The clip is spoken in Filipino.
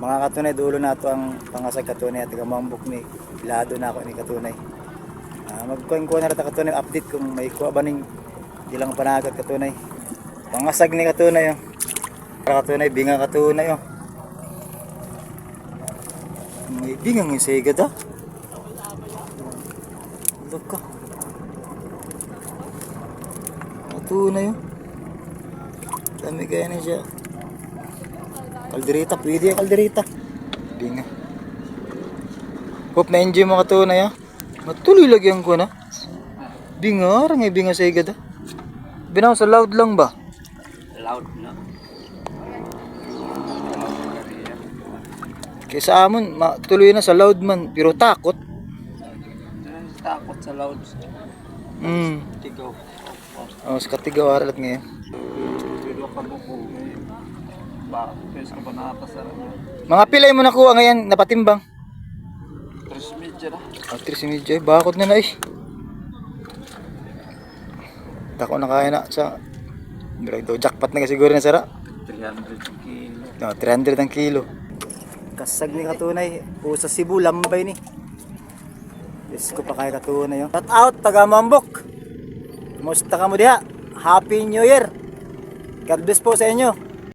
Mga katunay, dulo na ito ang pangasag katunay at gamambok ni ilado na ako ni katunay. Magkuha na rin katunay update kung may kuha ba ning ilang panagat katunay. Pangasag ni katunay oh. Katunay, binga katunay oh. May bingang yung sigad ah. Look ka. Katunay oh. Dami kaya na siya. Kalderita, pwede yung kalderita. Binga. Hope na-enjoy mo katunay ah. Matuloy lagyan ko na. Binga, arang binga sa igad ah. Binaw sa loud lang ba? Loud na. Kaysa amon, matuloy na sa loud man. Pero takot. Takot sa loud. Tigaw. Sa katigaw aralat ngayon. Pero ka buko. Pwes ka ba nakapasara? Mga pilay mo nakuha ngayon, napatimbang. 3 na. 3 bakot na na eh. Dako na kaya na sa jackpot na siguro na sara. 300 kilo. No, 300 ang kilo. Kasag ni katunay, sa Cebu lambay ni. Yes ko pa kay katunay yo. Shout out taga Mambok. Kumusta ka mo diha? Happy New Year. God bless po sa inyo.